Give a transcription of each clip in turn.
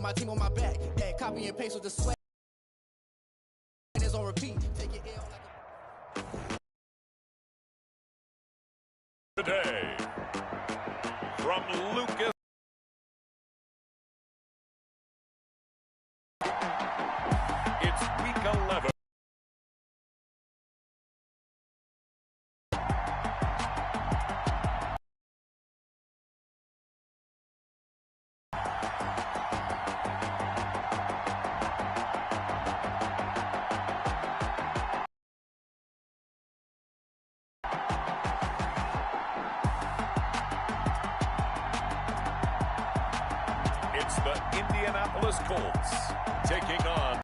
My team on my back, yeah, copy and paste with the sweat. And it's on repeat. Take it L like a... Today, from Lucas. It's week 11. It's the Indianapolis Colts taking on.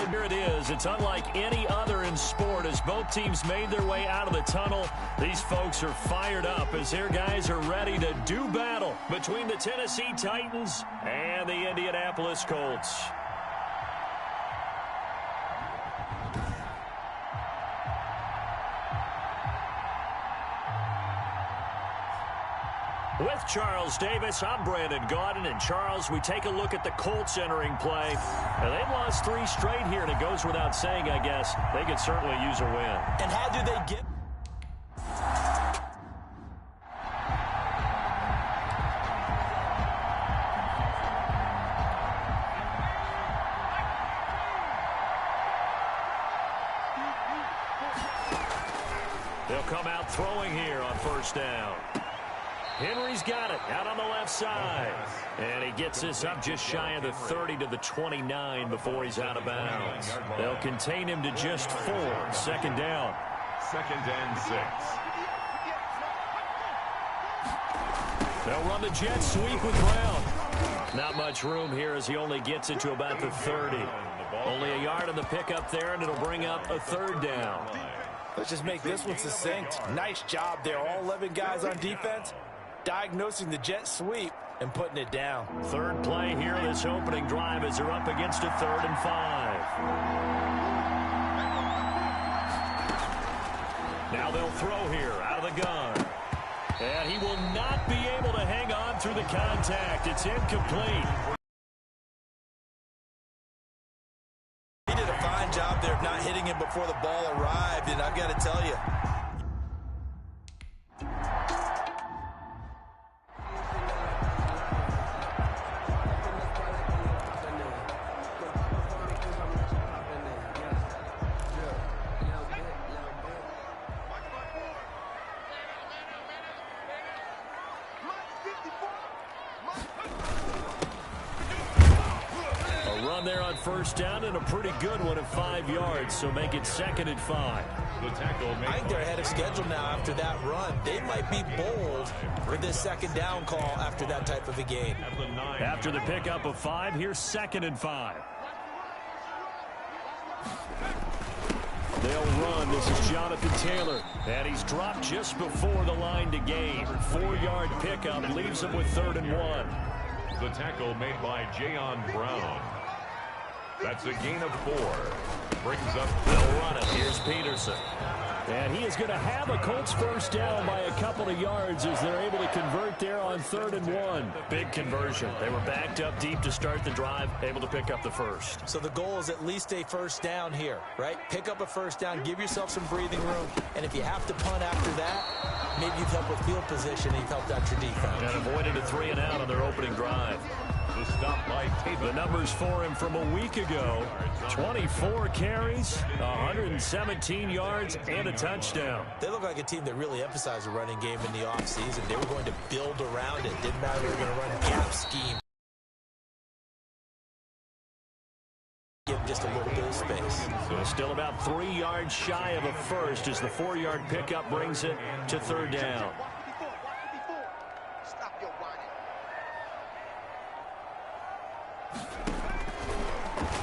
Here it is. It's unlike any other in sport as both teams made their way out of the tunnel. These folks are fired up as their guys are ready to do battle between the Tennessee Titans and the Indianapolis Colts. With Charles Davis, I'm Brandon Gaudin. And Charles, we take a look at the Colts entering play. And they've lost 3 straight here, and it goes without saying, I guess. They could certainly use a win. And how do they get... They'll come out throwing here on first down. Henry's got it out on the left side. And he gets this up just shy of the 30 to the 29 before he's out of bounds. They'll contain him to just 4. Second down. 2nd and 6. They'll run the jet sweep with Brown. Not much room here as he only gets it to about the 30. Only a yard on the pickup there, and it'll bring up a 3rd down. Let's just make this one succinct. Nice job there. All 11 guys on defense diagnosing the jet sweep and putting it down. 3rd play here this opening drive as they're up against a 3rd and 5. Now they'll throw here out of the gun. And he will not be able to hang on through the contact. It's incomplete. He did a fine job there of not hitting him before the ball arrived, and I've got to tell you, there on first down and a pretty good one at 5 yards, so make it 2nd and 5. I think they're ahead of schedule now after that run. They might be bold for this 2nd down call after that type of a game. After the pickup of 5, here's 2nd and 5. They'll run. This is Jonathan Taylor, and he's dropped just before the line to gain. 4-yard pickup leaves him with 3rd and 1. The tackle made by Jayon Brown. That's a gain of 4. Brings up. They'll run it. Here's Peterson. And he is going to have a Colts first down by a couple of yards as they're able to convert there on 3rd and 1. Big conversion. They were backed up deep to start the drive, able to pick up the first. So the goal is at least a first down here, right? Pick up a first down, give yourself some breathing room, and if you have to punt after that, maybe you've helped with field position and you've helped out your defense. And avoided a 3 and out on their opening drive. The stop by Tatum. The numbers for him from a week ago: 24 carries, 117 yards, and a touchdown. They look like a team that really emphasized the running game in the offseason. They were going to build around it. Didn't matter if they were going to run gap scheme. Give them just a little bit of space. So still about 3 yards shy of a first as the 4-yard pickup brings it to 3rd down.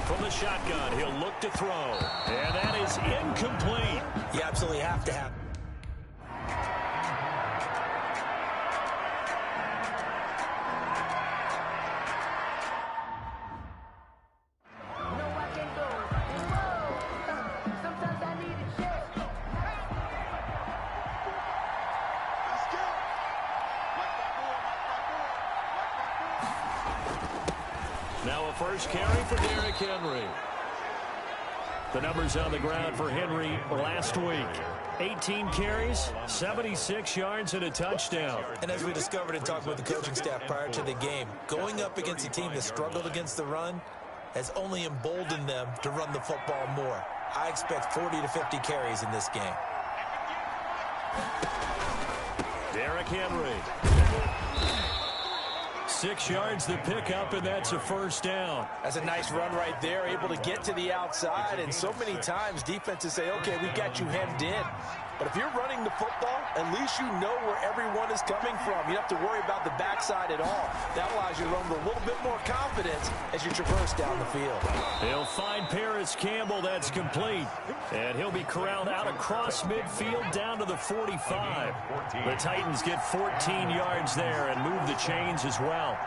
From the shotgun, he'll look to throw. And that is incomplete. You absolutely have to have. Let's go. first carry for Derrick Henry. The numbers on the ground for Henry last week. 18 carries, 76 yards, and a touchdown. And as we discovered in talking with the coaching staff prior to the game, going up against a team that struggled against the run has only emboldened them to run the football more. I expect 40 to 50 carries in this game. Derrick Henry. 6 yards the pickup, and that's a first down. That's a nice run right there, able to get to the outside. And so many times defenses say, okay, we've got you hemmed in. But if you're running the football, at least you know where everyone is coming from. You don't have to worry about the backside at all. That allows you to run with a little bit more confidence as you traverse down the field. He'll find Paris Campbell. That's complete. And he'll be corralled out across midfield down to the 45. The Titans get 14 yards there and move the chains as well.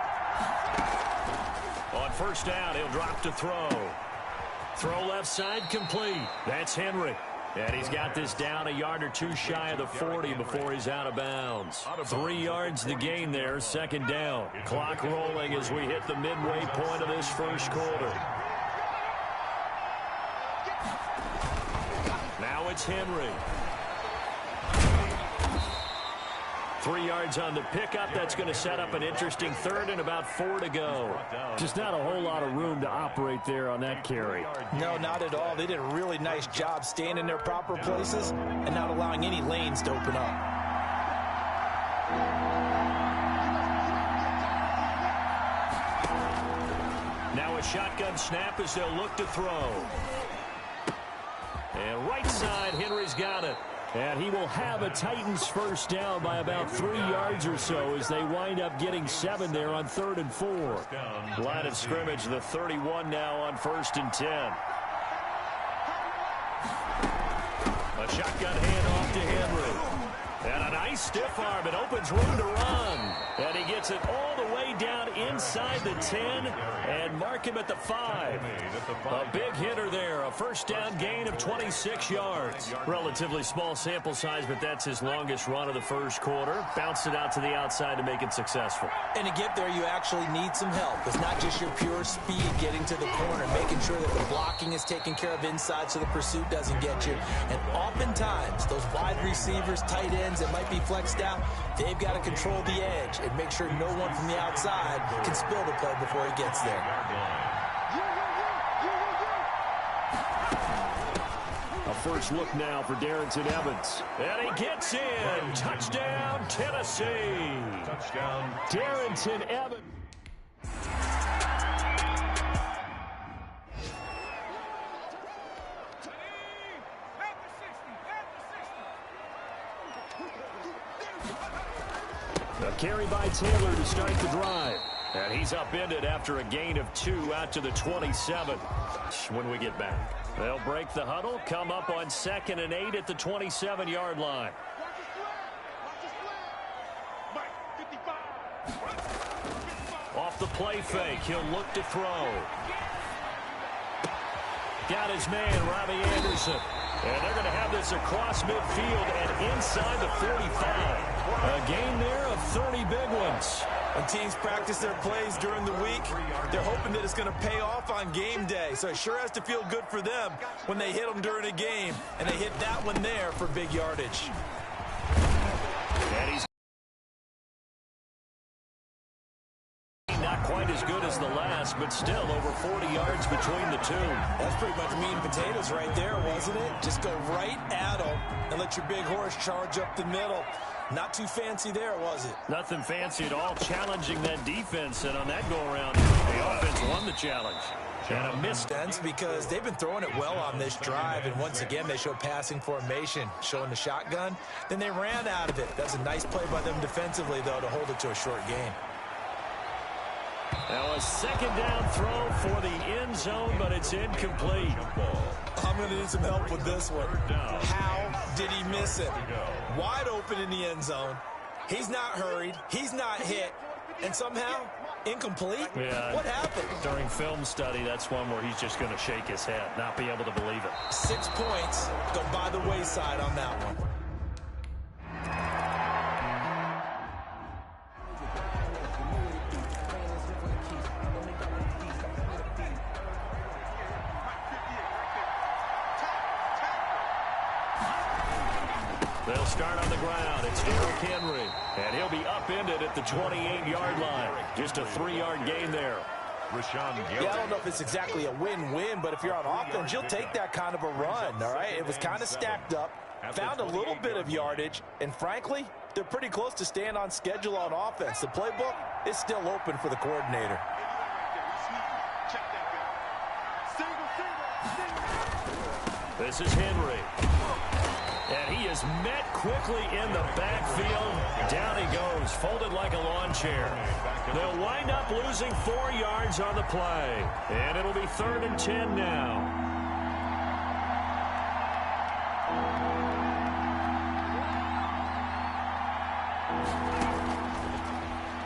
On first down, he'll drop to throw. Throw left side complete. That's Henry. And he's got this down a yard or two shy of the 40 before he's out of bounds. 3 yards the gain there, second down. Clock rolling as we hit the midway point of this first quarter. Now it's Henry. 3 yards on the pickup. That's going to set up an interesting third and about 4 to go. Just not a whole lot of room to operate there on that carry. No, not at all. They did a really nice job staying in their proper places and not allowing any lanes to open up. Now a shotgun snap as they'll look to throw. And right side, Henry's got it. And he will have a Titans first down by about 3 yards or so as they wind up getting 7 there on 3rd and 4. Line of scrimmage, the 31 now on 1st and 10. A shotgun handoff to Henry. And a nice stiff arm. It opens room to run. And he gets it all the way down inside the 10 and mark him at the 5. A big hitter there. A first down gain of 26 yards. Relatively small sample size, but that's his longest run of the first quarter. Bounced it out to the outside to make it successful. And to get there, you actually need some help. It's not just your pure speed getting to the corner, making sure that the blocking is taken care of inside so the pursuit doesn't get you. And oftentimes, those wide receivers, tight ends that might be flexed out, they've got to control the edge and make sure no one from the outside can spill the play before he gets there. A first look now for Darrington Evans. And he gets in. Touchdown, Tennessee. Touchdown, Darrington Evans. A carry by Taylor to start the drive. And he's upended after a gain of 2 out to the 27 when we get back. They'll break the huddle, come up on 2nd and 8 at the 27-yard line. Off the play fake, he'll look to throw. Got his man, Robbie Anderson. And they're going to have this across midfield and inside the 45. A gain there of 30 big ones. When teams practice their plays during the week, they're hoping that it's going to pay off on game day. So it sure has to feel good for them when they hit them during a game. And they hit that one there for big yardage. And he's not quite as good as the last, but still over 40 yards between the two. That's pretty much meat and potatoes right there, wasn't it? Just go right at them and let your big horse charge up the middle. Not too fancy there, was it? Nothing fancy at all, challenging that defense, and on that go-around, the offense won the challenge. And a missed sense because they've been throwing it well on this drive, and once again, they show passing formation, showing the shotgun. Then they ran out of it. That's a nice play by them defensively, though, to hold it to a short gain. Now a second down throw for the end zone, but it's incomplete. I'm going to need some help with this one. How did he miss it? Wide open in the end zone. He's not hurried. He's not hit. And somehow, incomplete? Yeah. What happened? During film study, that's one where he's just going to shake his head, not be able to believe it. 6 points go by the wayside on that one. They'll start on the ground. It's Derrick Henry. And he'll be upended at the 28-yard line. Just a 3-yard gain there. Yeah, I don't know if it's exactly a win-win, but if you're on offense, you'll take that kind of a run, all right? It was kind of stacked up, found a little bit of yardage, and frankly, they're pretty close to staying on schedule on offense. The playbook is still open for the coordinator. This is Henry. And he is met quickly in the backfield. Down he goes, folded like a lawn chair. They'll wind up losing 4 yards on the play. And it'll be 3rd and 10 now.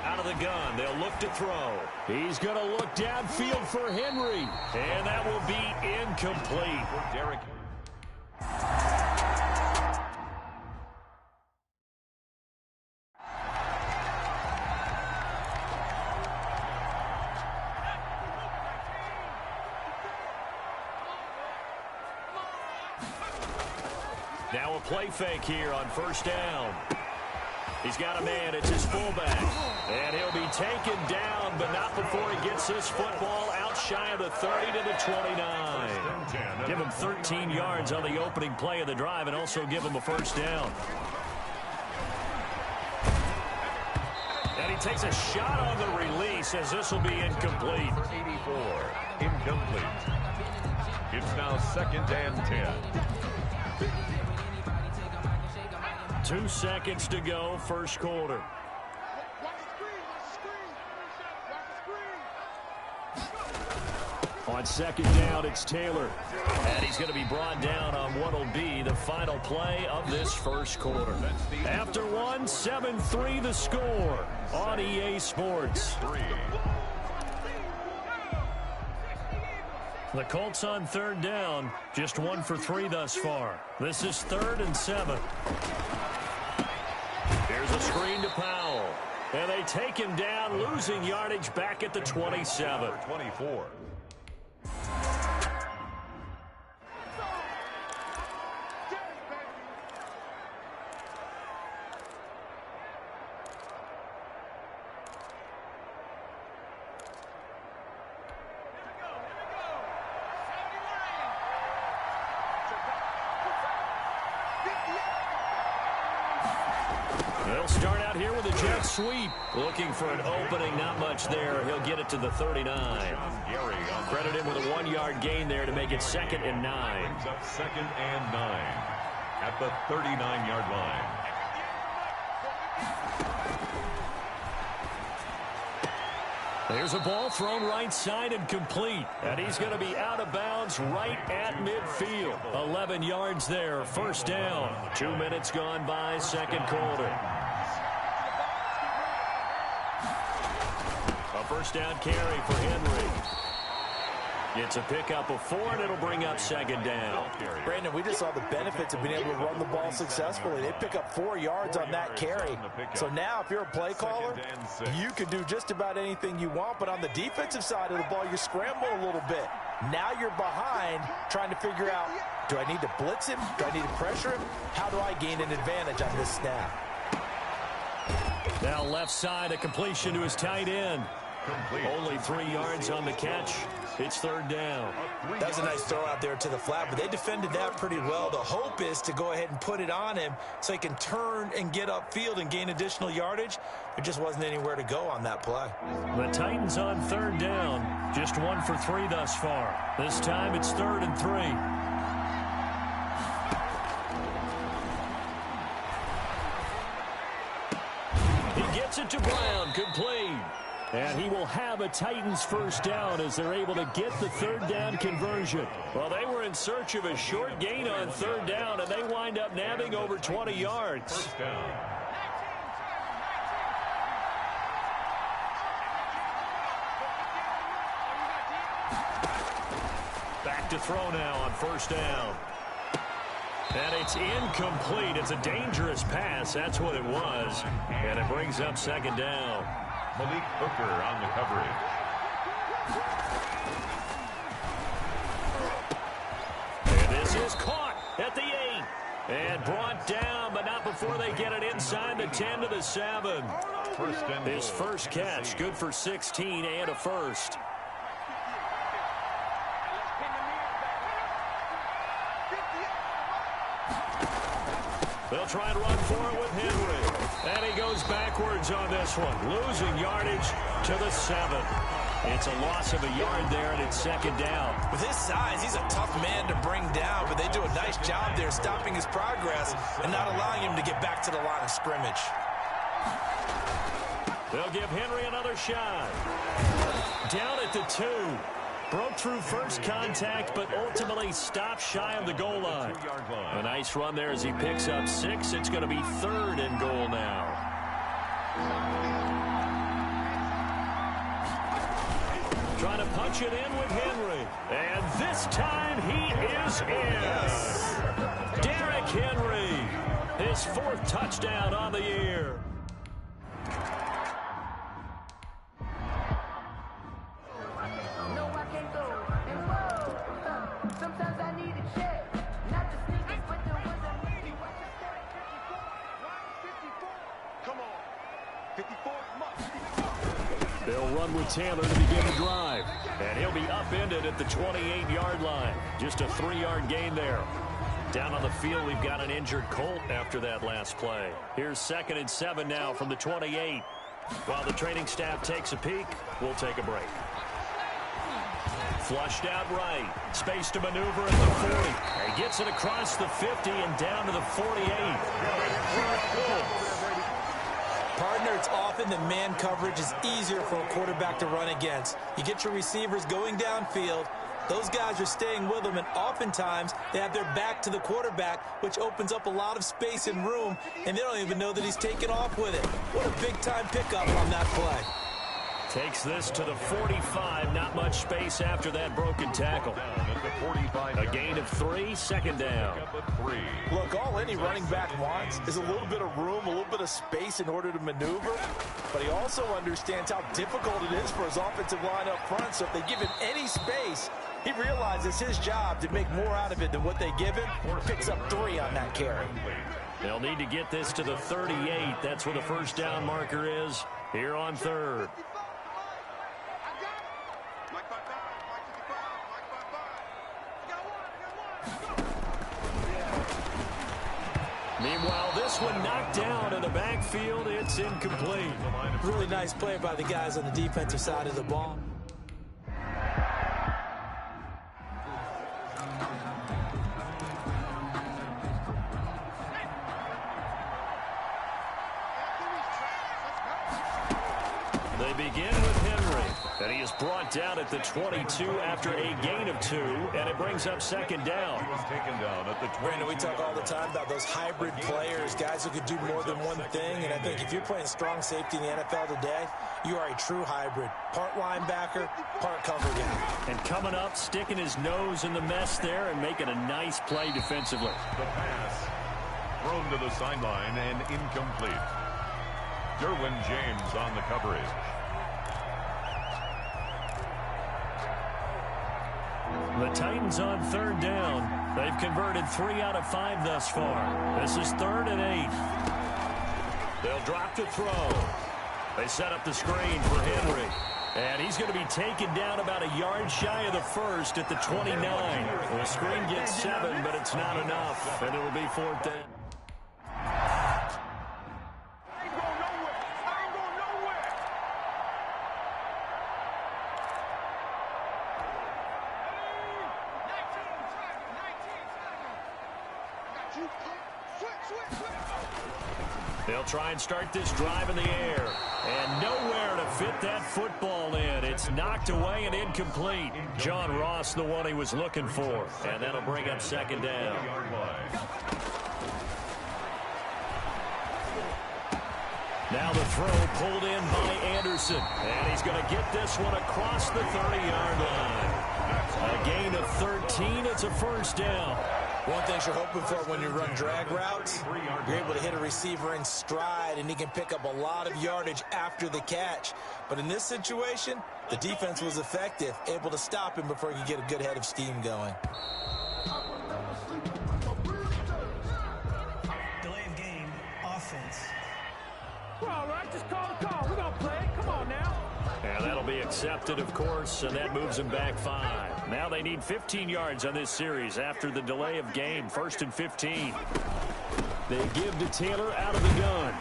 Out of the gun, they'll look to throw. He's going to look downfield for Henry. And that will be incomplete. Derrick. Now a play fake here on 1st down. He's got a man. It's his fullback. And he'll be taken down, but not before he gets this football out shy of the 30 to the 29. Give him 13 yards on the opening play of the drive and also give him a 1st down. And he takes a shot on the release as this will be incomplete. 84, incomplete. It's now 2nd and 10. 2 seconds to go, 1st quarter. On 2nd down, it's Taylor. And he's going to be brought down on what will be the final play of this 1st quarter. After 1, 7-3 the score on EA Sports. The Colts on 3rd down, just 1 for 3 thus far. This is 3rd and 7. Here's a screen to Powell. And they take him down, losing yardage back at the 27. 24. They'll start out here with a jet sweep. Looking for an opening, not much there. He'll get it to the 39. Credit him with a 1-yard gain there to make it 2nd and 9. Brings up 2nd and 9 at the 39-yard line. There's a ball thrown right side and complete. And he's going to be out of bounds right at midfield. 11 yards there, 1st down. 2 minutes gone by, 2nd quarter. A 1st down carry for Henry. It's a pickup of 4, and it'll bring up 2nd down. Brandon, we just saw the benefits of being able to run the ball successfully. They pick up 4 yards on that carry. So now if you're a play caller, you can do just about anything you want. But on the defensive side of the ball, you scramble a little bit. Now you're behind trying to figure out, do I need to blitz him? Do I need to pressure him? How do I gain an advantage on this snap? Now left side, a completion to his tight end. Only 3 yards on the catch. It's 3rd down. That was a nice throw out there to the flat, but they defended that pretty well. The hope is to go ahead and put it on him so he can turn and get upfield and gain additional yardage. There just wasn't anywhere to go on that play. The Titans on 3rd down. Just 1 for 3 thus far. This time it's 3rd and 3. He gets it to Brown, complete. And he will have a Titans 1st down as they're able to get the 3rd down conversion. Well, they were in search of a short gain on 3rd down, and they wind up nabbing over 20 yards. 1st down. Back to throw now on 1st down. And it's incomplete. It's a dangerous pass. That's what it was. And it brings up 2nd down. Malik Hooker on the coverage. And this is caught at the 8. And brought down, but not before they get it inside the 10 to the 7. His first catch, good for 16 and a first. They'll try and run for it with Henry. And he goes backwards on this one, losing yardage to the 7. It's a loss of a yard there, and it's second down. With his size, he's a tough man to bring down, but they do a nice job there stopping his progress and not allowing him to get back to the line of scrimmage. They'll give Henry another shot. Down at the 2. Broke through first contact, but ultimately stopped shy of the goal line. A nice run there as he picks up 6. It's going to be 3rd and goal now. Trying to punch it in with Henry. And this time he is in. Derrick Henry, his 4th touchdown on the year. They'll run with Taylor to begin the drive. And he'll be upended at the 28-yard line. Just a 3-yard gain there. Down on the field, we've got an injured Colt after that last play. Here's 2nd and 7 now from the 28. While the training staff takes a peek, we'll take a break. Flushed out right. Space to maneuver at the 40. He gets it across the 50 and down to the 48. Partner, it's often that man coverage is easier for a quarterback to run against. You get your receivers going downfield. Those guys are staying with them, and oftentimes they have their back to the quarterback, which opens up a lot of space and room, and they don't even know that he's taken off with it. What a big-time pickup on that play. Takes this to the 45. Not much space after that broken tackle. A gain of 3, 2nd down. Look, all any running back wants is a little bit of room, a little bit of space in order to maneuver. But he also understands how difficult it is for his offensive line up front. So if they give him any space, he realizes his job to make more out of it than what they give him. Picks up 3 on that carry. They'll need to get this to the 38. That's where the first down marker is here on 3rd. Meanwhile, this one knocked down in the backfield. It's incomplete. Really nice play by the guys on the defensive side of the ball. They begin with Henry, and he is brought down at the 22 after a gain of 2, and it brings up 2nd down. Brandon, we talk all the time about those hybrid players, guys who could do more than one thing, and I think if you're playing strong safety in the NFL today, you are a true hybrid. Part linebacker, part cover guy. And coming up, sticking his nose in the mess there and making a nice play defensively. The pass thrown to the sideline and incomplete. Derwin James on the coverage. The Titans on 3rd down. They've converted 3 out of 5 thus far. This is 3rd and 8. They'll drop to throw. They set up the screen for Henry. And he's going to be taken down about a yard shy of the 1st at the 29. The screen gets 7, but it's not enough. And it'll be 4th down. They'll try and start this drive in the air. And nowhere to fit that football in. It's knocked away and incomplete. John Ross, the one he was looking for. And that'll bring up 2nd down. Now the throw pulled in by Anderson. And he's going to get this one across the 30-yard line. A gain of 13. It's a first down. One thing you're hoping for when you run drag routes, you're able to hit a receiver in stride, and he can pick up a lot of yardage after the catch. But in this situation, the defense was effective, able to stop him before he could get a good head of steam going. We're all right. Just call the call. We're going to play it. Come on now. And that'll be accepted, of course, and that moves them back 5. Now they need 15 yards on this series after the delay of game. 1st and 15. They give to Taylor out of the gun.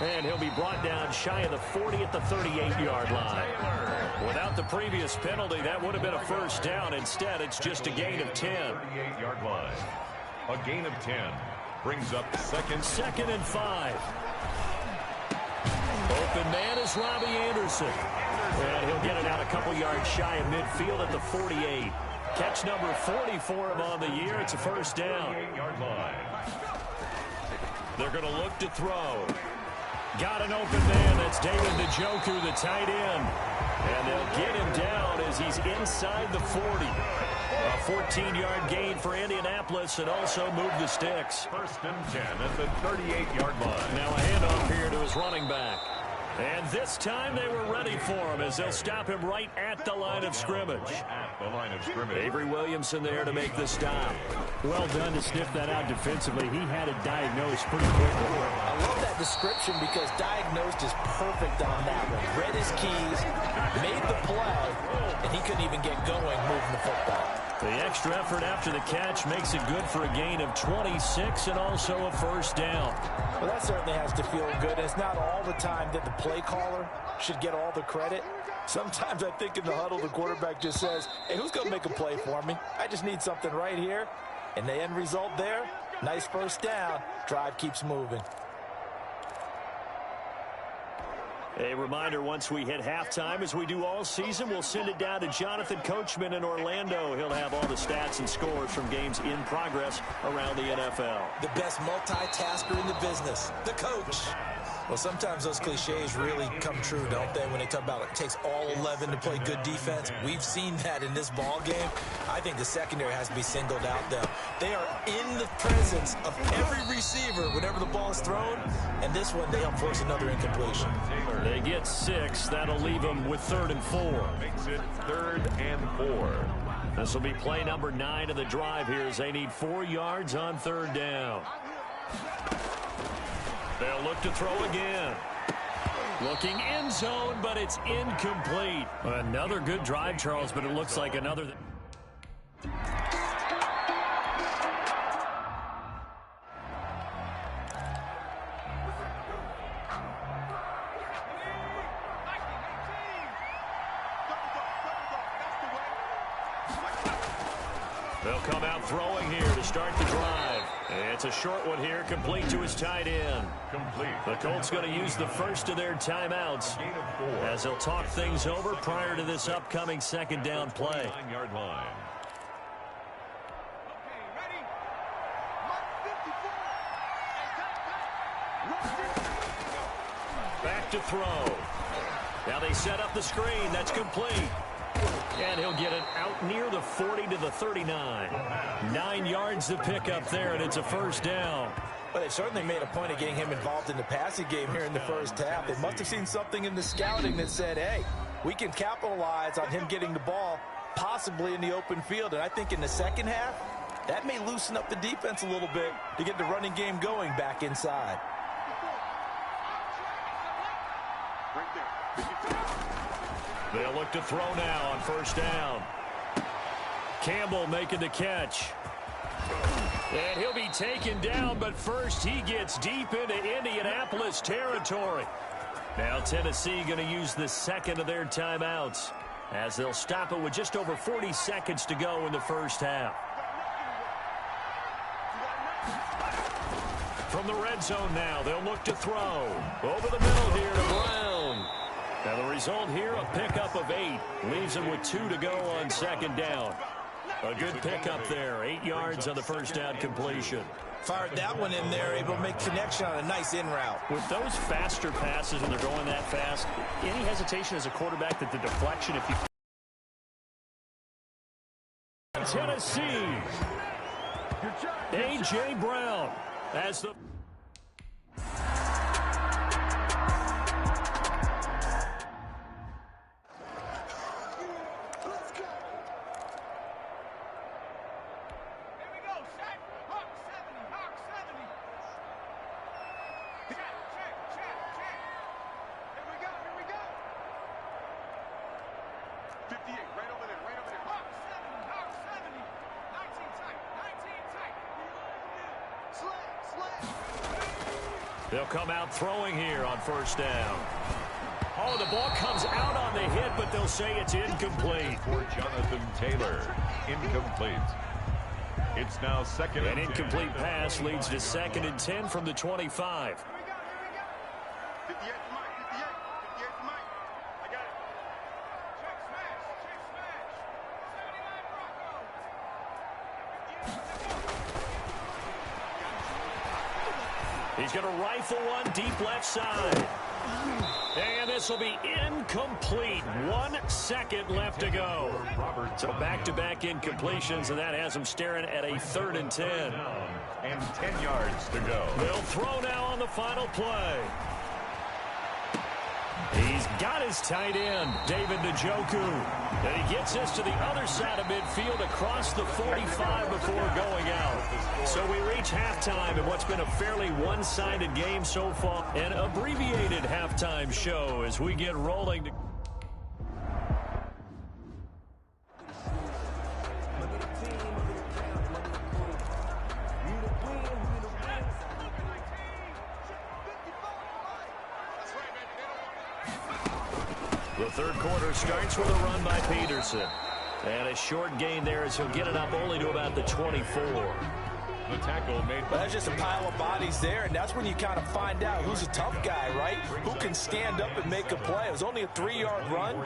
And he'll be brought down shy of the 40 at the 38-yard line. Without the previous penalty, that would have been a first down. Instead, it's just a gain of 10. 38-yard line. A gain of 10 brings up second and 5. Open man is Robbie Anderson. And he'll get it out a couple yards shy of midfield at the 48. Catch number 40 for him on the year. It's a first down. 38-yard line. They're going to look to throw. Got an open man. That's David Njoku, the tight end. And they'll get him down as he's inside the 40. A 14-yard gain for Indianapolis and also move the sticks. 1st and 10 at the 38-yard line. Now a handoff here to his running back. And this time they were ready for him as they'll stop him right at the line of scrimmage. At the line of scrimmage. Avery Williamson there to make the stop. Well done to sniff that out defensively. He had it diagnosed pretty quickly. I love that description because diagnosed is perfect on that one. Read his keys, made the play, and he couldn't even get going moving the football. The extra effort after the catch makes it good for a gain of 26 and also a first down. Well, that certainly has to feel good. It's not all the time that the play caller should get all the credit. Sometimes I think in the huddle, the quarterback just says, hey, who's going to make a play for me? I just need something right here. And the end result there, nice first down. Drive keeps moving. A reminder, once we hit halftime, as we do all season, we'll send it down to Jonathan Coachman in Orlando. He'll have all the stats and scores from games in progress around the NFL. The best multitasker in the business, the coach. Well, sometimes those cliches really come true, don't they, when they talk about it takes all 11 to play good defense. We've seen that in this ball game. I think the secondary has to be singled out, though. They are in the presence of every receiver whenever the ball is thrown, and this one, they help force another incompletion. They get 6. That'll leave them with 3rd and 4. Makes it 3rd and 4. This will be play number 9 of the drive here as they need 4 yards on 3rd down. They'll look to throw again. Looking end zone, but it's incomplete. Another good drive, Charles, but it looks like another. They'll come out throwing here to start the drive. It's a short one here, complete to his tight end. Complete. The Colts going to use the first of their timeouts as they'll talk things over prior to this upcoming 2nd down play. 9-yard line. Back to throw. Now they set up the screen. That's complete. And he'll get it out near the 40 to the 39. 9 yards to pick up there, and it's a first down. Well, they've certainly made a point of getting him involved in the passing game here in the first half. They must have seen something in the scouting that said, hey, we can capitalize on him getting the ball possibly in the open field. And I think in the second half, that may loosen up the defense a little bit to get the running game going back inside. They'll look to throw now on first down. Campbell making the catch. And he'll be taken down, but first he gets deep into Indianapolis territory. Now Tennessee going to use the second of their timeouts as they'll stop it with just over 40 seconds to go in the first half. From the red zone now, they'll look to throw. Over the middle here to Brown. Now the result here, a pickup of 8. Leaves him with 2 to go on 2nd down. A good pickup there. 8 yards on the first down completion. Fired that one in there, able to make connection on a nice in route. With those faster passes when they're going that fast, any hesitation as a quarterback that the deflection, if you... Tennessee. A.J. Brown as the... They'll come out throwing here on first down. Oh, the ball comes out on the hit, but they'll say it's incomplete. For Jonathan Taylor, incomplete. It's now second An and 10. incomplete pass leads to 2nd and 10 from the 25. He's going to rifle one deep left side. And this will be incomplete. 1 second left to go. So back-to-back incompletions, and that has him staring at a 3rd and 10. And 10 yards to go. They'll throw now on the final play. He's got his tight end, David Njoku. And he gets this to the other side of midfield across the 45 before going out. So we reach halftime in what's been a fairly one-sided game so far. An abbreviated halftime show as we get rolling. The third quarter starts with a run by Peterson. And a short gain there as he'll get it up only to about the 24. The tackle made by... That's just a pile of bodies there, and that's when you kind of find out who's a tough guy, right? Who can stand up and make a play. It was only a 3-yard run,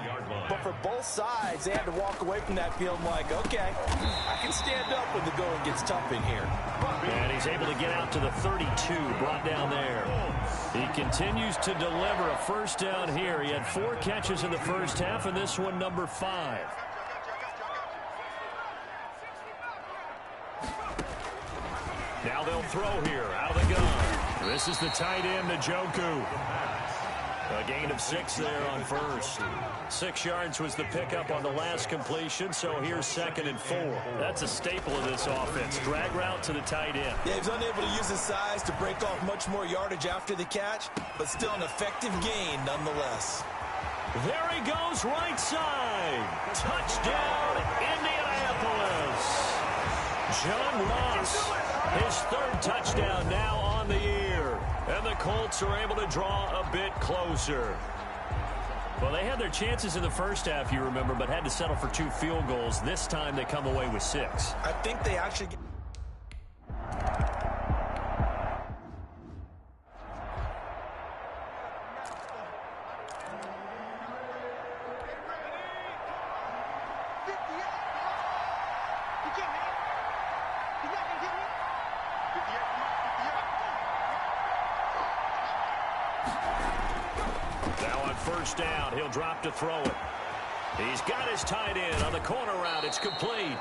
but for both sides, they had to walk away from that field like, okay, I can stand up when the going gets tough in here. And he's able to get out to the 32, brought down there. He continues to deliver a first down here. He had 4 catches in the first half, and this one number 5. Now they'll throw here out of the gun. This is the tight end, Njoku. A gain of 6 there on first. 6 yards was the pickup on the last completion, so here's 2nd and 4. That's a staple of this offense. Drag route to the tight end. Yeah, he was unable to use his size to break off much more yardage after the catch, but still an effective gain nonetheless. There he goes, right side. Touchdown, Indianapolis. John Ross, his 3rd touchdown now on the year. And the Colts are able to draw a bit closer. Well, they had their chances in the first half, you remember, but had to settle for 2 field goals. This time they come away with 6. I think they actually... First down, he'll drop to throw it. He's got his tight end on the corner route. It's complete.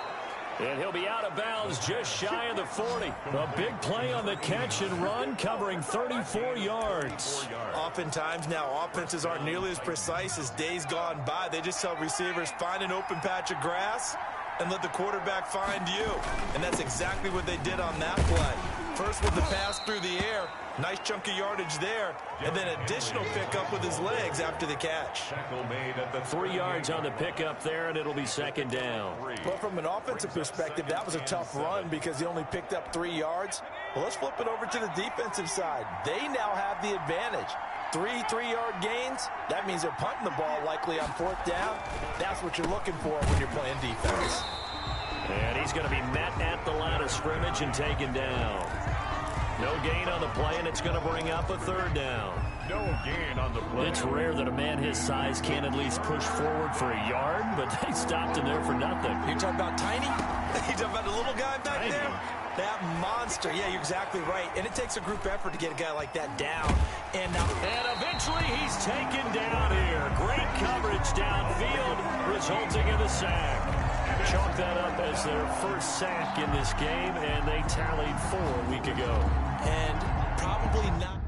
And he'll be out of bounds just shy of the 40. A big play on the catch and run, covering 34 yards. Oftentimes now, offenses aren't nearly as precise as days gone by. They just tell receivers, find an open patch of grass and let the quarterback find you. And that's exactly what they did on that play. First with the pass through the air, nice chunk of yardage there, and then additional pickup with his legs after the catch. Tackle made at the 3 yards on the pickup there, and it'll be 2nd down. Well, from an offensive perspective, that was a tough run because he only picked up 3 yards. Well, let's flip it over to the defensive side. They now have the advantage. 3 3-yard gains, that means they're punting the ball likely on 4th down. That's what you're looking for when you're playing defense. And he's going to be met at the line of scrimmage and taken down. No gain on the play, and it's going to bring up a 3rd down. No gain on the play. It's rare that a man his size can at least push forward for a yard, but they stopped him there for nothing. You're talking about tiny? You're talking about the little guy back there? That monster. Yeah, you're exactly right. And it takes a group effort to get a guy like that down. And eventually he's taken down here. Great coverage downfield, resulting in the sack. Chalk that up as their first sack in this game, and they tallied 4 a week ago. And probably not.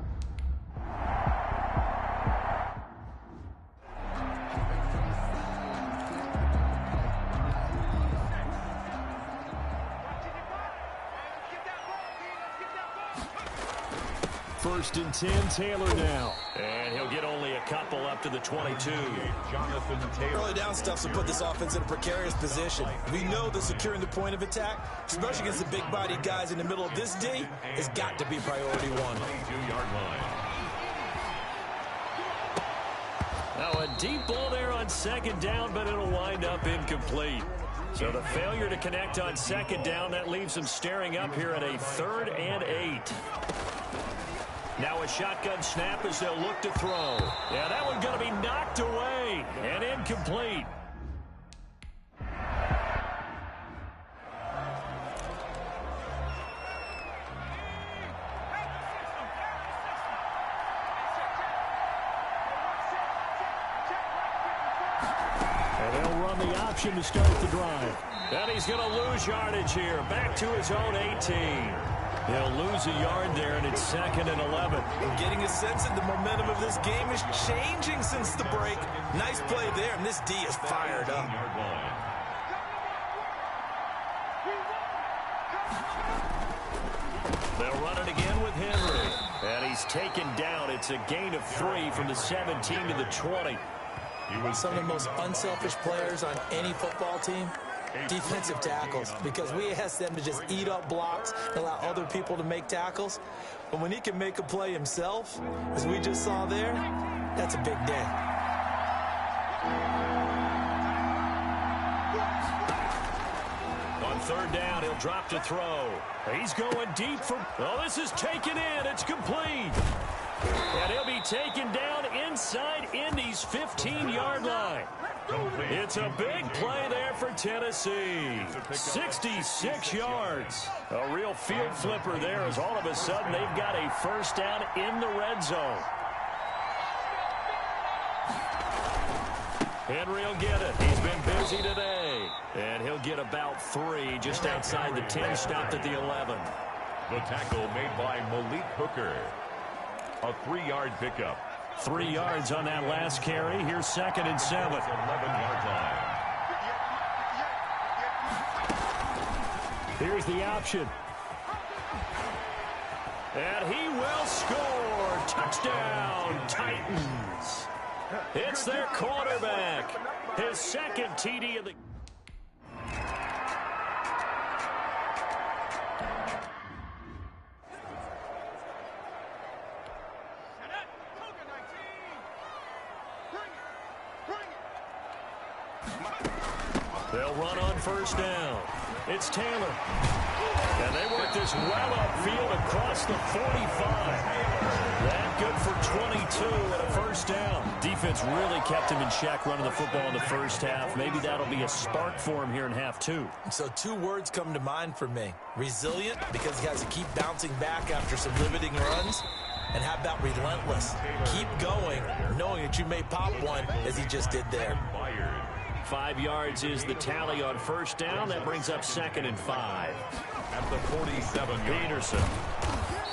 first and 10, Taylor now. And he'll get only a couple up to the 22. Jonathan Taylor. Early down stuff will put this offense in a precarious position. We know that securing the point of attack, especially against the big-bodied guys in the middle of this D, has got to be priority one. 22-yard line. Now a deep ball there on second down, but it'll wind up incomplete. So the failure to connect on second down, that leaves him staring up here at a 3rd and 8. Now a shotgun snap as they'll look to throw. Yeah, that one's going to be knocked away and incomplete. To start the drive. And he's going to lose yardage here. Back to his own 18. He'll lose a yard there, and it's 2nd and 11. I'm getting a sense that the momentum of this game is changing since the break. Nice play there, and this D is fired up. They'll run it again with Henry. And he's taken down. It's a gain of 3 from the 17 to the 20. Some of the most unselfish players on any football team, defensive tackles, because we ask them to just eat up blocks and allow other people to make tackles. But when he can make a play himself, as we just saw there, that's a big day. On 3rd down, he'll drop to throw. He's going deep for... Oh, this is taken in. It's complete. And he'll be taken down inside Indy's 15-yard line. It's a big play there for Tennessee. 66 yards. A real field flipper there as all of a sudden they've got a first down in the red zone. Henry will get it. He's been busy today. And he'll get about 3 just outside the 10, stopped at the 11. The tackle made by Malik Hooker. A 3-yard pickup. 3 yards on that last carry. Here's 2nd and 7. 11-yard line. Here's the option. And he will score. Touchdown, Titans. It's their quarterback. His 2nd TD of the... They'll run on first down. It's Taylor. And they work this well upfield across the 45. That good for 22 and a first down. Defense really kept him in check running the football in the first half. Maybe that'll be a spark for him here in half 2. So 2 words come to mind for me. Resilient, because he has to keep bouncing back after some limiting runs. And how about relentless? Keep going, knowing that you may pop one, as he just did there. 5 yards is the tally on first down. That brings up 2nd and 5. At the 47. Peterson.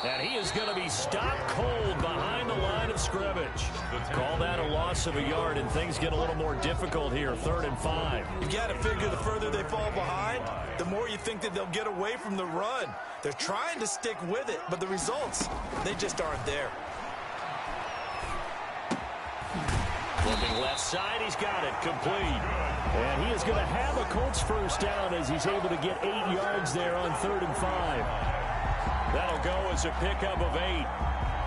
And he is going to be stopped cold behind the line of scrimmage. Call that a loss of a yard, and things get a little more difficult here. 3rd and 5. You got to figure the further they fall behind, the more you think that they'll get away from the run. They're trying to stick with it, but the results, they just aren't there. Looking left side, he's got it, complete. And he is going to have a Colts first down as he's able to get 8 yards there on 3rd and 5. That'll go as a pickup of 8.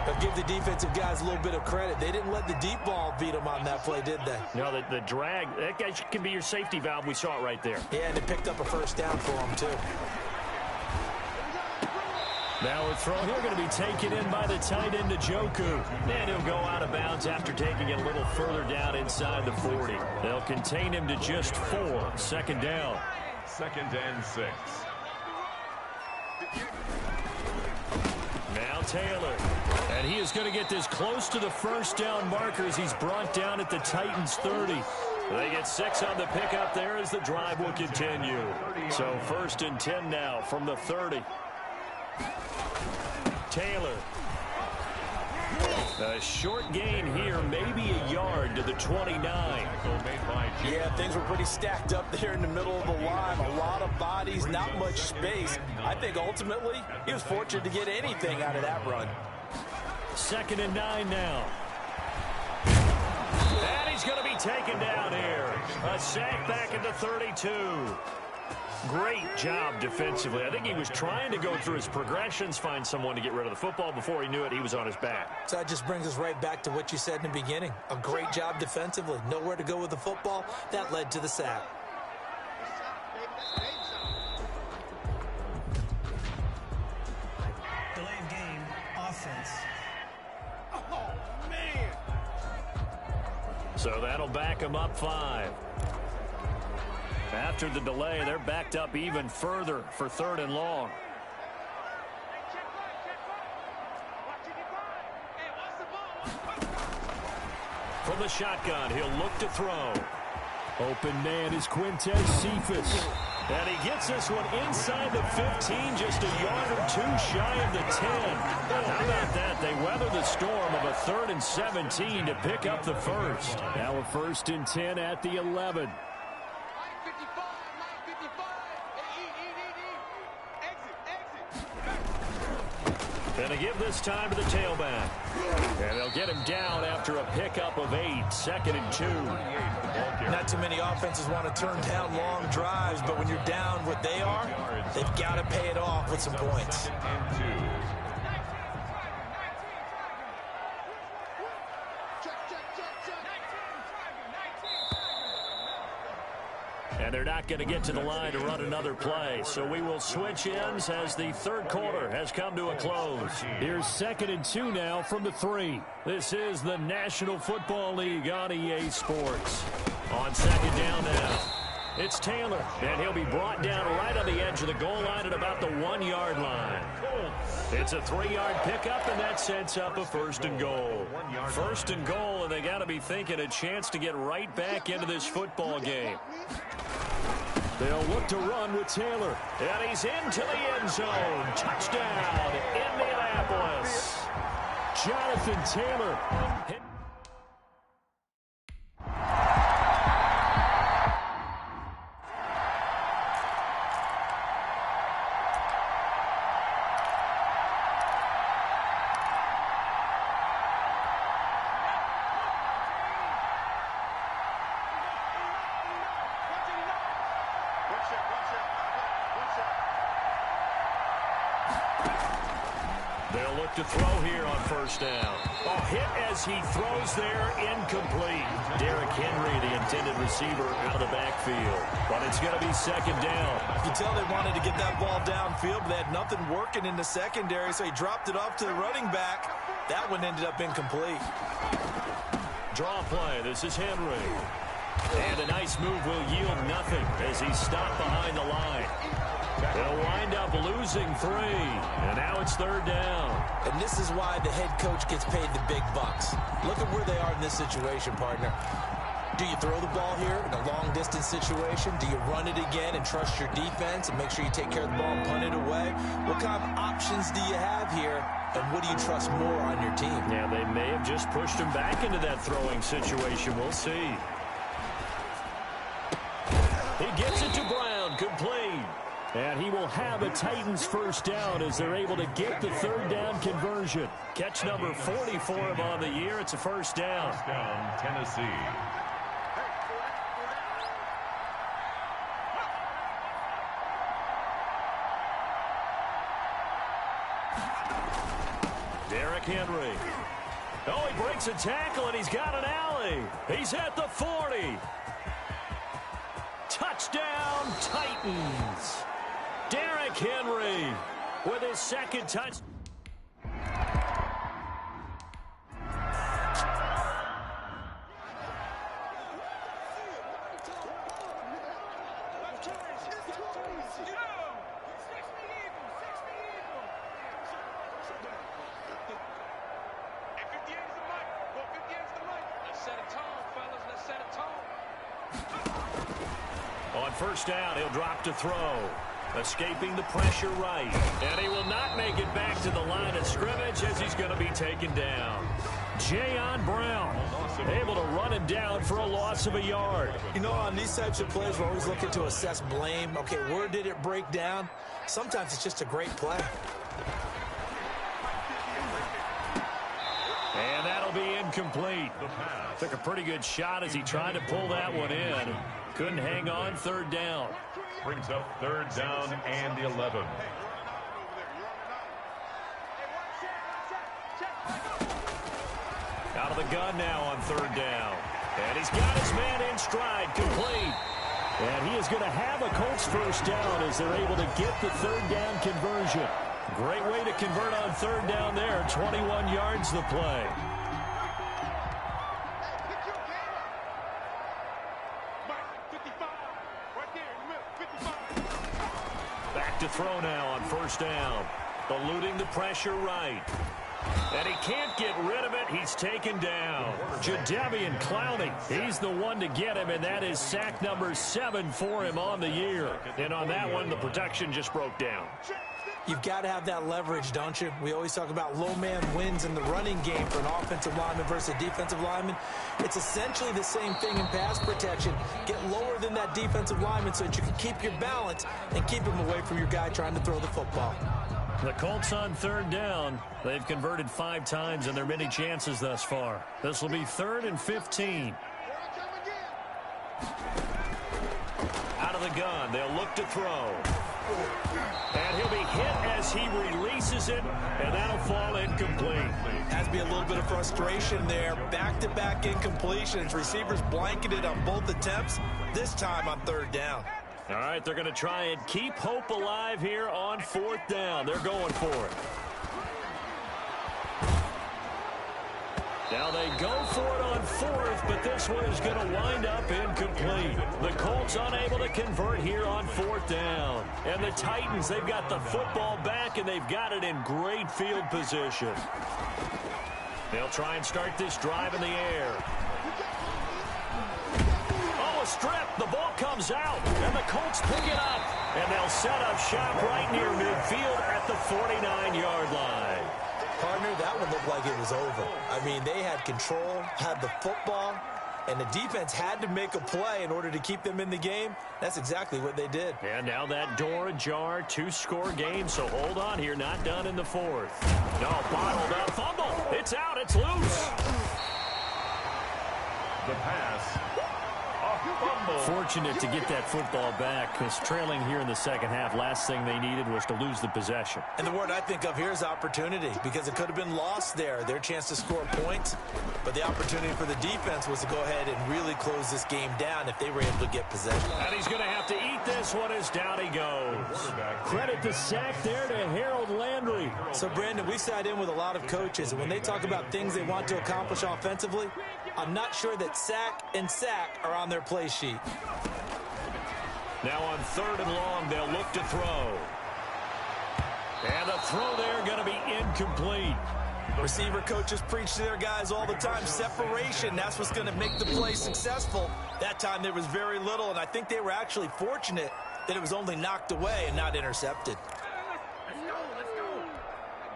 But give the defensive guys a little bit of credit. They didn't let the deep ball beat them on that play, did they? No, the drag, that guy can be your safety valve. We saw it right there. Yeah, and they picked up a first down for him, too. Now a throw here going to be taken in by the tight end, Njoku. And he'll go out of bounds after taking it a little further down inside the 40. They'll contain him to just 4. 2nd down. 2nd and 6. Now Taylor. And he is going to get this close to the first down markers. He's brought down at the Titans 30. They get 6 on the pickup there as the drive will continue. So 1st and 10 now from the 30. Taylor. A short gain here, maybe a yard to the 29. Yeah, things were pretty stacked up there in the middle of the line. A lot of bodies, not much space. I think ultimately he was fortunate to get anything out of that run. 2nd and 9 now. And he's going to be taken down here. A sack back into 32. Great job defensively. I think he was trying to go through his progressions, find someone to get rid of the football. Before he knew it, he was on his back. So that just brings us right back to what you said in the beginning. A great job defensively. Nowhere to go with the football. That led to the sack. Delay of game, offense. Oh, man. So that'll back him up 5. After the delay, they're backed up even further for 3rd and long. From the shotgun, he'll look to throw. Open man is Quintez Cephas. And he gets this one inside the 15, just a yard or 2 shy of the 10. How about that? They weather the storm of a 3rd and 17 to pick up the first. Now a 1st and 10 at the 11. Gonna give this time to the tailback. And they'll get him down after a pickup of 8. 2nd and 2. Not too many offenses want to turn down long drives, but when you're down what they are, they've got to pay it off with some points. And they're not going to get to the line to run another play. So we will switch ends as the 3rd quarter has come to a close. Here's 2nd and 2 now from the 3. This is the National Football League on EA Sports. On 2nd down now, it's Taylor. And he'll be brought down right on the edge of the goal line at about the 1-yard line. It's a 3-yard pickup, and that sets up a 1st and goal. 1st and goal, and they got to be thinking a chance to get right back into this football game. They'll look to run with Taylor. And he's into the end zone. Touchdown, Indianapolis. Jonathan Taylor. They'll look to throw here on 1st down. A hit as he throws there, incomplete. Derrick Henry, the intended receiver, out of the backfield. But it's going to be 2nd down. You can tell they wanted to get that ball downfield, but they had nothing working in the secondary, so he dropped it off to the running back. That one ended up incomplete. Draw play. This is Henry. And a nice move will yield nothing as he's stopped behind the line. They'll wind up losing 3. And now it's 3rd down. And this is why the head coach gets paid the big bucks. Look at where they are in this situation, partner. Do you throw the ball here in a long-distance situation? Do you run it again and trust your defense and make sure you take care of the ball and punt it away? What kind of options do you have here, and what do you trust more on your team? Yeah, they may have just pushed him back into that throwing situation. We'll see. He gets it to Brown, complete. And he will have a Titans 1st down as they're able to get the 3rd down conversion. Catch number 40 for him on the year. It's a 1st down. 1st down, Tennessee. Derrick Henry. Oh, he breaks a tackle, and he's got an alley. He's at the 40. Touchdown, Titans. Derrick Henry with his 2nd touch. On 1st down, he'll drop to throw. Escaping the pressure right. And he will not make it back to the line of scrimmage as he's going to be taken down. Jayon Brown able to run him down for a loss of a yard. You know, on these types of plays, we're always looking to assess blame. Okay, where did it break down? Sometimes it's just a great play. incomplete. Took a pretty good shot as he tried to pull that one in. Couldn't hang on third down. Brings up third down and 11. Out of the gun now on third down. And he's got his man in stride, complete. And he is going to have a Colts first down as they're able to get the third down conversion. Great way to convert on third down there. 21 yards the play. Back to throw now on first down. Eluding the pressure right. And he can't get rid of it. He's taken down. Jadeveon Clowney, he's the one to get him, and that is sack number 7 for him on the year. And on that one, the protection just broke down. You've got to have that leverage, don't you? We always talk about low man wins in the running game for an offensive lineman versus a defensive lineman. It's essentially the same thing in pass protection. Get lower than that defensive lineman so that you can keep your balance and keep him away from your guy trying to throw the football. The Colts on third down. They've converted 5 times in their many chances thus far. This will be 3rd and 15. Out of the gun, they'll look to throw. And he'll be hit as he releases it, and that'll fall incomplete. Has to be a little bit of frustration there. Back-to-back incompletions. Receivers blanketed on both attempts, this time on third down. All right, they're going to try and keep hope alive here on 4th down. They're going for it. Now they go for it on 4th, but this one is going to wind up incomplete. The Colts unable to convert here on 4th down. And the Titans, they've got the football back, and they've got it in great field position. They'll try and start this drive in the air. Strip. The ball comes out, and the Colts pick it up, and they'll set up shop right near midfield at the 49-yard line. Partner, that one looked like it was over. I mean, they had control, had the football, and the defense had to make a play in order to keep them in the game. That's exactly what they did. And now that door ajar, 2-score game, so hold on here, not done in the 4th. No, bottled up, fumble. It's out, it's loose. The pass. Fortunate to get that football back, because trailing here in the second half, last thing they needed was to lose the possession. And the word I think of here is opportunity, because it could have been lost there, their chance to score points. But the opportunity for the defense was to go ahead and really close this game down if they were able to get possession. And he's going to have to eat this one as down he goes. Credit the sack there to Harold Landry. So, Brandon, we sat in with a lot of coaches, and when they talk about things they want to accomplish offensively, I'm not sure that sack and sack are on their play sheet. Now on 3rd and long, they'll look to throw. And the throw there going to be incomplete. Receiver coaches preach to their guys all the time. Separation, that's what's going to make the play successful. That time there was very little, and I think they were actually fortunate that it was only knocked away and not intercepted.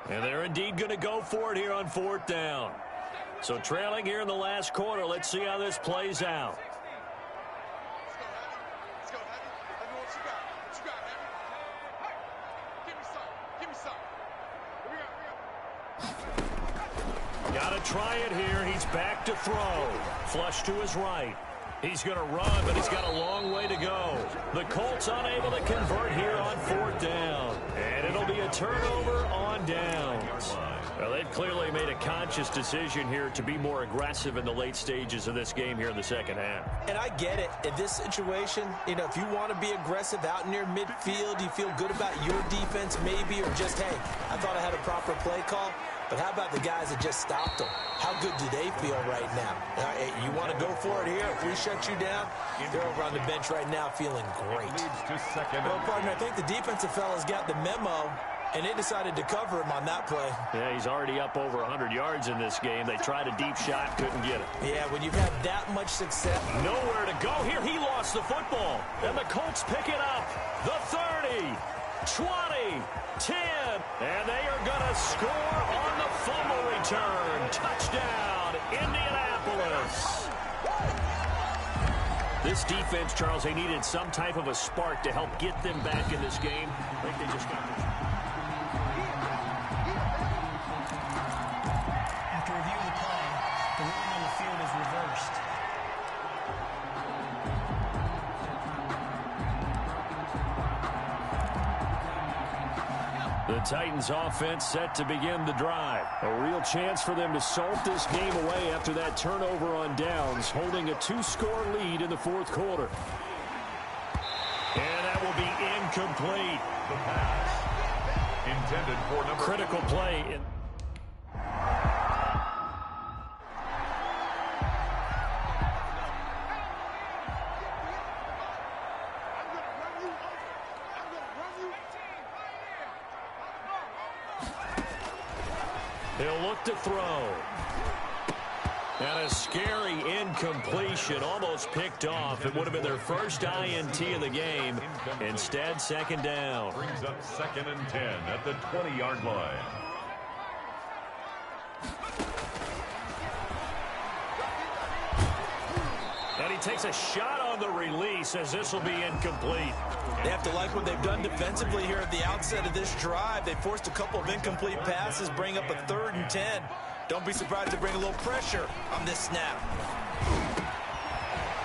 And they're indeed going to go for it here on 4th down. So trailing here in the last quarter, let's see how this plays out. Got to try it here. He's back to throw. Flush to his right. He's going to run, but he's got a long way to go. The Colts unable to convert here on 4th down. And it'll be a turnover on downs. Well, they've clearly made a conscious decision here to be more aggressive in the late stages of this game here in the second half. And I get it. In this situation, you know, if you want to be aggressive out near midfield, you feel good about your defense maybe, or just, hey, I thought I had a proper play call. But how about the guys that just stopped them? How good do they feel right now? You want to go for it here? If we shut you down, they're over on the bench right now feeling great. Well, partner, I think the defensive fellas got the memo, and they decided to cover him on that play. Yeah, he's already up over 100 yards in this game. They tried a deep shot, couldn't get it. Yeah, when you've had that much success. Nowhere to go here. He lost the football. And the Colts pick it up. The 30, 20, 10. And they are going to score on the fumble return. Touchdown, Indianapolis. This defense, Charles, they needed some type of a spark to help get them back in this game. I think they just got this. After reviewing the play, The ruling on the field is reversed. The Titans offense set to begin the drive. A real chance for them to salt this game away after that turnover on downs, holding a 2-score lead in the fourth quarter. And that will be incomplete. The pass intended for number Critical play. He'll look to throw. And a scary incompletion, almost picked off. It would have been their first INT of the game. Instead, second down. brings up 2nd and 10 at the 20-yard line. And he takes a shot on the release as this will be incomplete. They have to like what they've done defensively here at the outset of this drive. They forced a couple of incomplete passes, bring up a 3rd and 10. Don't be surprised to bring a little pressure on this snap.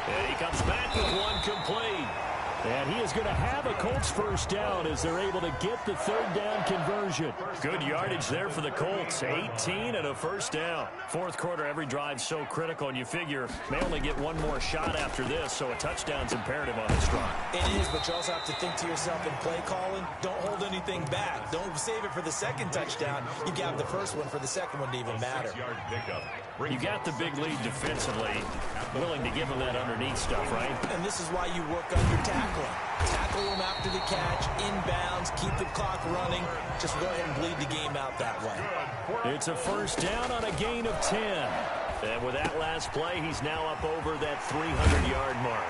And he comes back with one complete. And he is going to have a Colts first down as they're able to get the 3rd down conversion. Good yardage there for the Colts. 18 and a first down. Fourth quarter, every drive so critical, and you figure may only get one more shot after this, so a touchdown's imperative on this drive. It is, but you also have to think to yourself in play calling, don't hold anything back. Don't save it for the second touchdown. You got the first one for the second one to even matter. 6-yard pickup. You got the big lead defensively, willing to give him that underneath stuff, right? And this is why you work on your tackling. Tackle them after the catch, inbounds, keep the clock running. Just go ahead and bleed the game out that way. It's a first down on a gain of 10. And with that last play, he's now up over that 300-yard mark.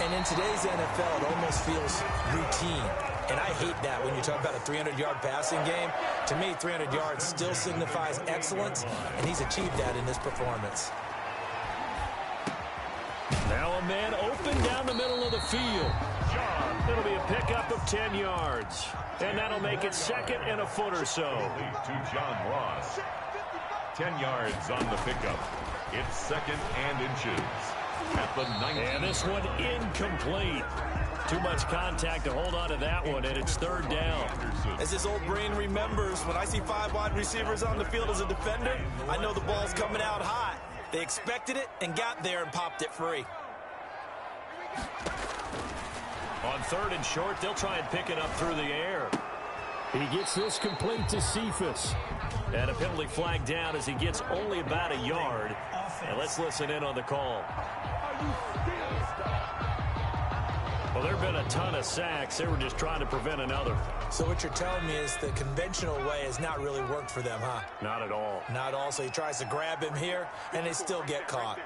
And in today's NFL, it almost feels routine. And I hate that when you talk about a 300-yard passing game. To me, 300 yards still signifies excellence, and he's achieved that in this performance. Now a man open down the middle of the field. It'll be a pickup of 10 yards. And that'll make it 2nd and a foot or so. To John Ross. 10 yards on the pickup. It's 2nd and inches. At the 19. And this one incomplete. Too much contact to hold on to that one, and it's 3rd down. As this old brain remembers, when I see 5 wide receivers on the field as a defender, I know the ball's coming out hot. They expected it and got there and popped it free. On 3rd and short, they'll try and pick it up through the air. He gets this complete to Cephas. And a penalty flag down as he gets only about a yard. And let's listen in on the call. Well, there have been a ton of sacks. They were just trying to prevent another. So what you're telling me is the conventional way has not really worked for them, huh? Not at all. Not at all. So he tries to grab him here, and they still get caught.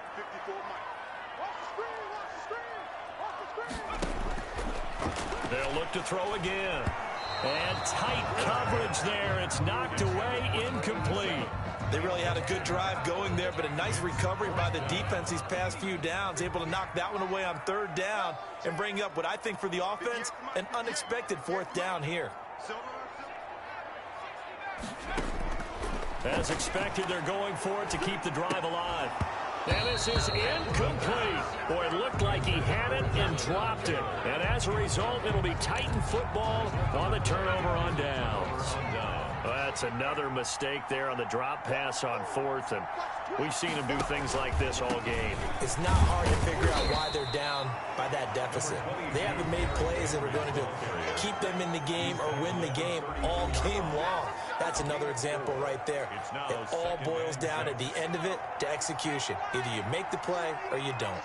They'll look to throw again. And tight coverage there. It's knocked away, incomplete. They really had a good drive going there, but a nice recovery by the defense these past few downs, able to knock that one away on 3rd down and bring up what I think for the offense, an unexpected 4th down here. As expected, they're going for it to keep the drive alive. And this is incomplete. Boy, it looked like he had it and dropped it. And as a result, it'll be Titan football on the turnover on downs. Well, that's another mistake there on the drop pass on 4th. And we've seen him do things like this all game. It's not hard to figure out why they're down by that deficit. They haven't made plays that are going to keep them in the game or win the game all game long. That's another example right there. It all boils down at the end of it to execution. Either you make the play or you don't.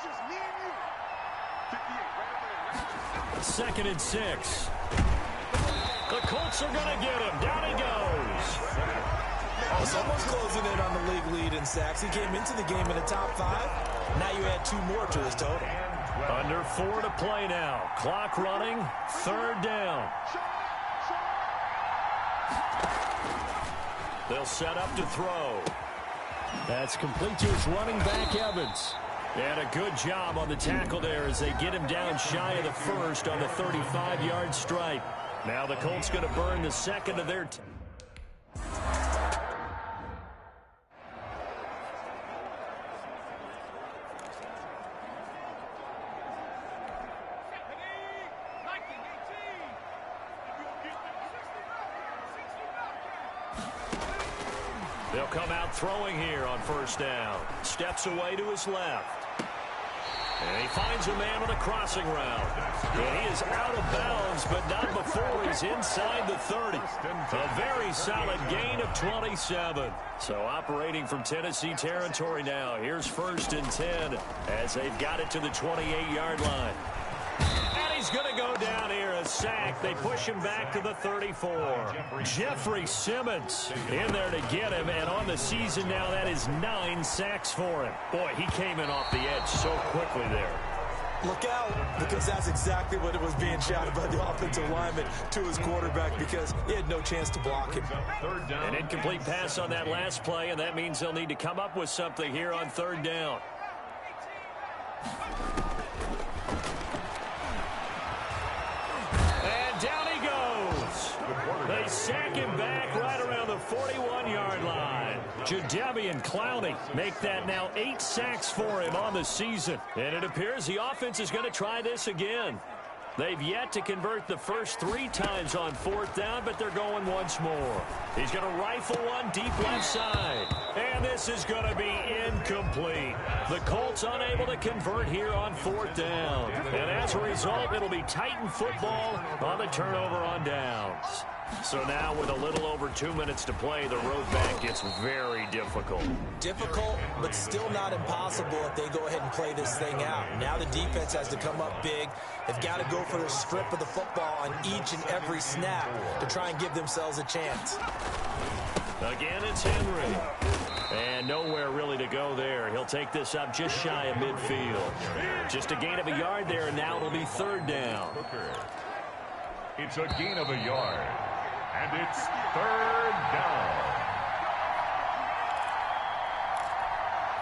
2nd and 6. The Colts are going to get him. Down he goes. Oh, someone's closing in on the league lead in sacks. He came into the game in the top 5. Now you add 2 more to his total. Under 4 to play now. Clock running. 3rd down. They'll set up to throw. That's complete to his running back, Evans. And a good job on the tackle there as they get him down shy of the 1st on the 35-yard stripe. Now the Colts going to burn the 2nd of their They'll come out throwing here on first down. Steps away to his left. And he finds a man on a crossing route. And he is out of bounds, but not before he's inside the 30. A very solid gain of 27. So operating from Tennessee territory now. Here's 1st and 10 as they've got it to the 28-yard line. And he's going to go down here, a sack. They push him back to the 34. Jeffrey Simmons in there to get him, and on the season now, that is 9 sacks for him. Boy, he came in off the edge so quickly there. Look out, because that's exactly what it was being shouted by the offensive lineman to his quarterback, because he had no chance to block him. An incomplete pass on that last play, and that means they'll need to come up with something here on 3rd down. They sack him back right around the 41-yard line. Jadeveon Clowney make that now 8 sacks for him on the season. And it appears the offense is going to try this again. They've yet to convert the first 3 times on 4th down, but they're going once more. He's going to rifle one deep left side. And this is going to be incomplete. The Colts unable to convert here on 4th down. And as a result, it'll be Titan football on the turnover on downs. So now with a little over 2 minutes to play, the road back gets very difficult. Difficult, but still not impossible if they go ahead and play this thing out. Now the defense has to come up big. They've got to go for the strip of the football on each and every snap to try and give themselves a chance. Again, it's Henry. And nowhere really to go there. He'll take this up just shy of midfield. Just a gain of a yard there, and now it'll be 3rd down. It's a gain of a yard. And it's 3rd down.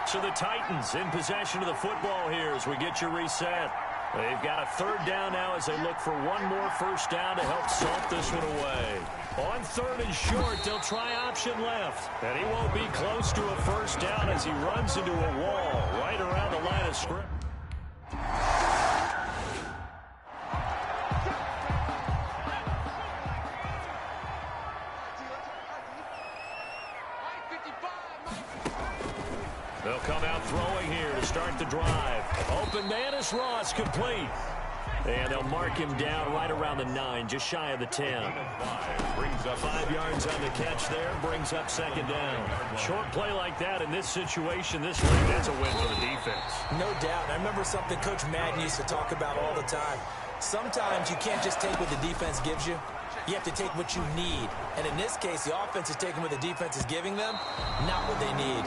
So the Titans in possession of the football here as we get you reset. They've got a 3rd down now as they look for one more first down to help salt this one away. On 3rd and short, they'll try option left. And he won't be close to a first down as he runs into a wall right around the line of scrimmage. They'll come out throwing here to start the drive. Open man is Ross, complete. And they'll mark him down right around the 9, just shy of the 10. 5 yards on the catch there, brings up 2nd down. Short play like that in this situation, this week, that's a win for the defense. No doubt. I remember something Coach Madden used to talk about all the time. Sometimes you can't just take what the defense gives you. You have to take what you need. And in this case, the offense is taking what the defense is giving them, not what they need.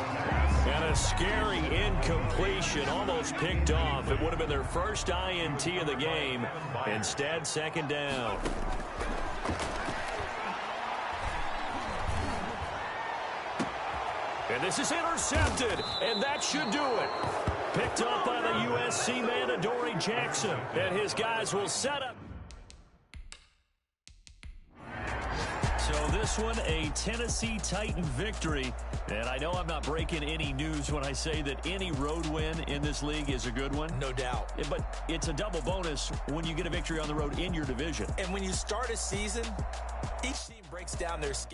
And a scary incompletion, almost picked off. It would have been their first INT of the game. Instead, 2nd down. And this is intercepted, and that should do it. Picked up by the USC man, Adoree Jackson. And his guys will set up. So this one, a Tennessee Titan victory. And I know I'm not breaking any news when I say that any road win in this league is a good one. No doubt. But it's a double bonus when you get a victory on the road in your division. And when you start a season, each team breaks down their schedule.